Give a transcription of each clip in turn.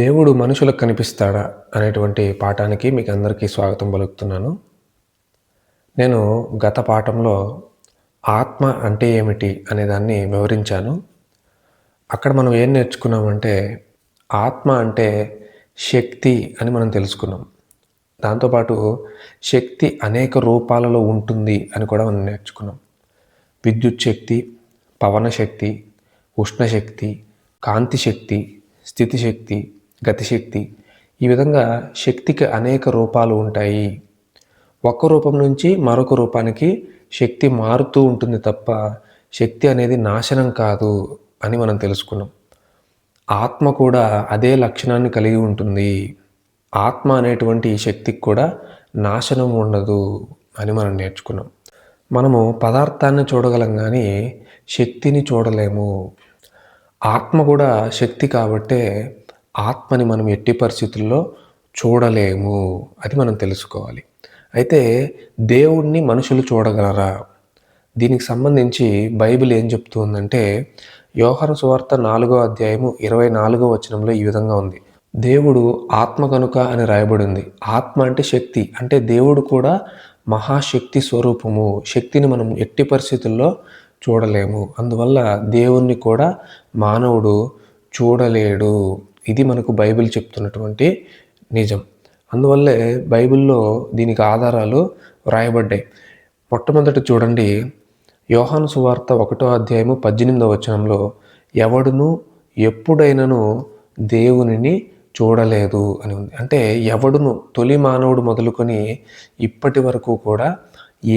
దేవుడు మనుషులకు కనిపిస్తాడా అనేటువంటి పాఠానికి మీకు అందరికీ స్వాగతం పలుకుతున్నాను. నేను గత పాఠంలో ఆత్మ అంటే ఏమిటి అనేదాన్ని వివరించాను. అక్కడ మనం ఏం నేర్చుకున్నామంటే ఆత్మ అంటే శక్తి అని మనం తెలుసుకున్నాం. దాంతోపాటు శక్తి అనేక రూపాలలో ఉంటుంది అని కూడా మనం నేర్చుకున్నాం. విద్యుత్ శక్తి, పవన శక్తి, ఉష్ణశక్తి, కాంతి శక్తి, స్థితిశక్తి, గతిశక్తి, ఈ విధంగా శక్తికి అనేక రూపాలు ఉంటాయి. ఒక్క రూపం నుంచి మరొక రూపానికి శక్తి మారుతూ ఉంటుంది తప్ప శక్తి అనేది నాశనం కాదు అని మనం తెలుసుకున్నాం. ఆత్మ కూడా అదే లక్షణాన్ని కలిగి ఉంటుంది. ఆత్మ అనేటువంటి ఈ శక్తికి కూడా నాశనం ఉండదు అని మనం నేర్చుకున్నాం. మనము పదార్థాన్ని చూడగలం కానీ శక్తిని చూడలేము. ఆత్మ కూడా శక్తి కాబట్టే ఆత్మని మనం ఎట్టి పరిస్థితుల్లో చూడలేము. అది మనం తెలుసుకోవాలి. అయితే దేవుణ్ణి మనుషులు చూడగలరా? దీనికి సంబంధించి బైబిల్ ఏం చెప్తుందంటే యోహాను సువార్త 4వ అధ్యాయము 24వ వచనంలో ఈ విధంగా ఉంది. దేవుడు ఆత్మ కనుక అని రాయబడింది. ఆత్మ అంటే శక్తి. అంటే దేవుడు కూడా మహాశక్తి స్వరూపము. శక్తిని మనం ఎట్టి పరిస్థితుల్లో చూడలేము. అందువల్ల దేవుణ్ణి కూడా మానవుడు చూడలేడు. ఇది మనకు బైబిల్ చెప్తున్నటువంటి నిజం. అందువల్లే బైబిల్లో దీనికి ఆధారాలు వ్రాయబడ్డాయి. మొట్టమొదటి చూడండి, యోహాను సువార్త 1వ అధ్యాయము 18వ వచనంలో ఎవడును ఎప్పుడైనను దేవునిని చూడలేదు అని ఉంది. అంటే ఎవడును, తొలి మానవుడు మొదలుకొని ఇప్పటి వరకు కూడా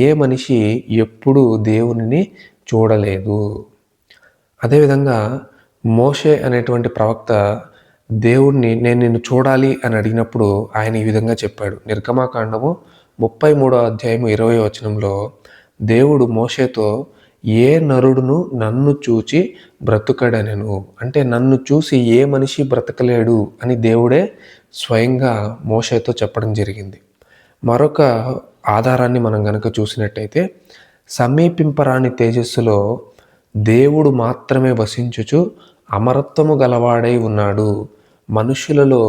ఏ మనిషి ఎప్పుడు దేవునిని చూడలేదు. అదేవిధంగా మోషే అనేటువంటి ప్రవక్త దేవుణ్ణి నేను నిన్ను చూడాలి అని అడిగినప్పుడు ఆయన ఈ విధంగా చెప్పాడు. నిర్గమాకాండము 33వ అధ్యాయము 20వ వచనంలో దేవుడు మోషేతో ఏ నరుడును నన్ను చూచి బ్రతుకడనెను. అంటే నన్ను చూసి ఏ మనిషి బ్రతకలేడు అని దేవుడే స్వయంగా మోషేతో చెప్పడం జరిగింది. మరొక ఆధారాన్ని మనం గనక చూసినట్టయితే సమీపింపరాని తేజస్సులో దేవుడు మాత్రమే వసించుచు అమరత్వము గలవాడై ఉన్నాడు. మనుషులలో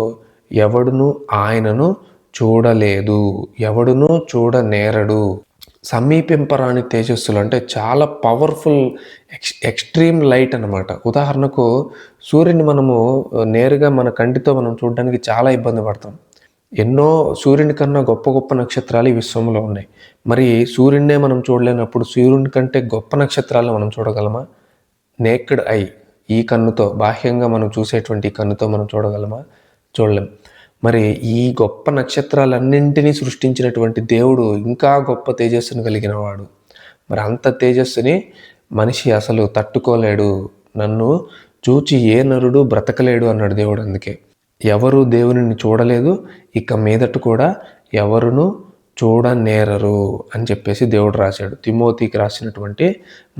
ఎవడును ఆయనను చూడలేదు, ఎవడునూ చూడనేరడు. సమీపింపరాని తేజస్సులు అంటే చాలా పవర్ఫుల్ ఎక్స్ట్రీమ్ లైట్ అన్నమాట. ఉదాహరణకు సూర్యుని మనము నేరుగా మన కంటితో మనం చూడడానికి చాలా ఇబ్బంది పడతాం. ఎన్నో సూర్యుని కన్నా గొప్ప గొప్ప నక్షత్రాలు ఈ విశ్వంలో ఉన్నాయి. మరి సూర్యుడినే మనం చూడలేనప్పుడు సూర్యుని కంటే గొప్ప నక్షత్రాలను మనం చూడగలమా? నేక్డ్ ఐ, ఈ కన్నుతో, బాహ్యంగా మనం చూసేటువంటి ఈ కన్నుతో మనం చూడగలమా? చూడలేం. మరి ఈ గొప్ప నక్షత్రాలన్నింటినీ సృష్టించినటువంటి దేవుడు ఇంకా గొప్ప తేజస్సును కలిగిన వాడు. మరి అంత తేజస్సుని మనిషి అసలు తట్టుకోలేడు. నన్ను చూచి ఏ నరుడు బ్రతకలేడు అన్నాడు దేవుడు. అందుకే ఎవరు దేవునిని చూడలేదు, ఇక మీదట కూడా ఎవరును చూడనేరరు అని చెప్పేసి దేవుడు రాశాడు. తిమోతికి రాసినటువంటి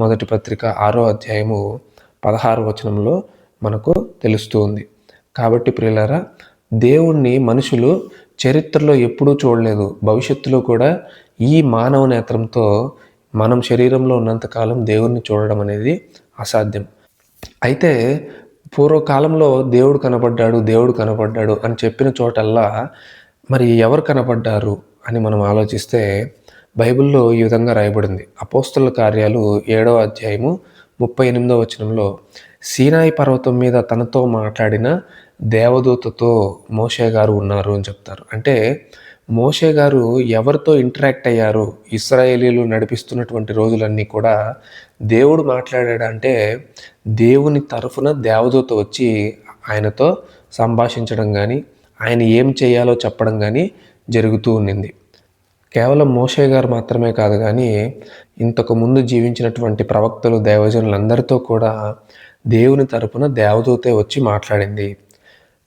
మొదటి పత్రిక 6వ అధ్యాయము 16వ వచనంలో మనకు తెలుస్తూ ఉంది. కాబట్టి ప్రియులారా, దేవుణ్ణి మనుషులు చరిత్రలో ఎప్పుడూ చూడలేదు. భవిష్యత్తులో కూడా ఈ మానవ నేత్రంతో మనం శరీరంలో ఉన్నంతకాలం దేవుణ్ణి చూడడం అనేది అసాధ్యం. అయితే పూర్వకాలంలో దేవుడు కనపడ్డాడు అని చెప్పిన చోటల్లా మరి ఎవరు కనపడ్డారు అని మనం ఆలోచిస్తే బైబిల్లో ఈ విధంగా రాయబడింది. అపోస్తలుల కార్యాలు 7వ అధ్యాయము 38వ వచనంలో సీనాయి పర్వతం మీద తనతో మాట్లాడిన దేవదూతతో మోషే గారు ఉన్నారు అని చెప్తారు. అంటే మోషే గారు ఎవరితో ఇంటరాక్ట్ అయ్యారు? ఇశ్రాయేలీలు నడిపిస్తున్నటువంటి రోజులన్నీ కూడా దేవుడు మాట్లాడాడంటే దేవుని తరఫున దేవదూత వచ్చి ఆయనతో సంభాషించడం కానీ, ఆయన ఏం చేయాలో చెప్పడం కానీ జరుగుతూ ఉండింది. కేవలం మోషే గారు మాత్రమే కాదు కానీ ఇంతకు ముందు జీవించినటువంటి ప్రవక్తలు, దైవజనులందరితో కూడా దేవుని తరపున దేవదూతే వచ్చి మాట్లాడింది.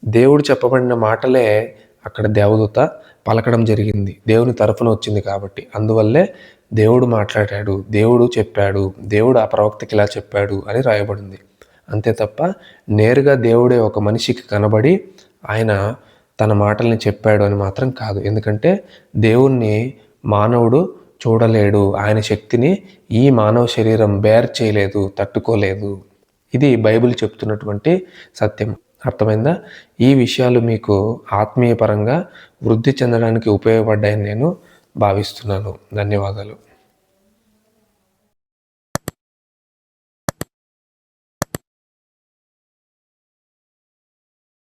దేవుడు చెప్పబడిన మాటలే అక్కడ దేవదూత పలకడం జరిగింది. దేవుని తరపున వచ్చింది కాబట్టి అందువల్లే దేవుడు మాట్లాడాడు, దేవుడు చెప్పాడు, దేవుడు ఆ ప్రవక్తకి ఇలా చెప్పాడు అని రాయబడింది. అంతే తప్ప నేరుగా దేవుడే ఒక మనిషికి కనబడి ఆయన తన మాటల్ని చెప్పాడు అని మాత్రం కాదు. ఎందుకంటే దేవుణ్ణి మానవుడు చూడలేడు. ఆయన శక్తిని ఈ మానవ శరీరం బేర్ చేయలేదు, తట్టుకోలేదు. ఇది బైబిల్ చెప్తున్నటువంటి సత్యం. అర్థమైందా? ఈ విషయాలు మీకు ఆత్మీయ పరంగా వృద్ధి చెందడానికి ఉపయోగపడ్డాయని నేను భావిస్తున్నాను. ధన్యవాదాలు.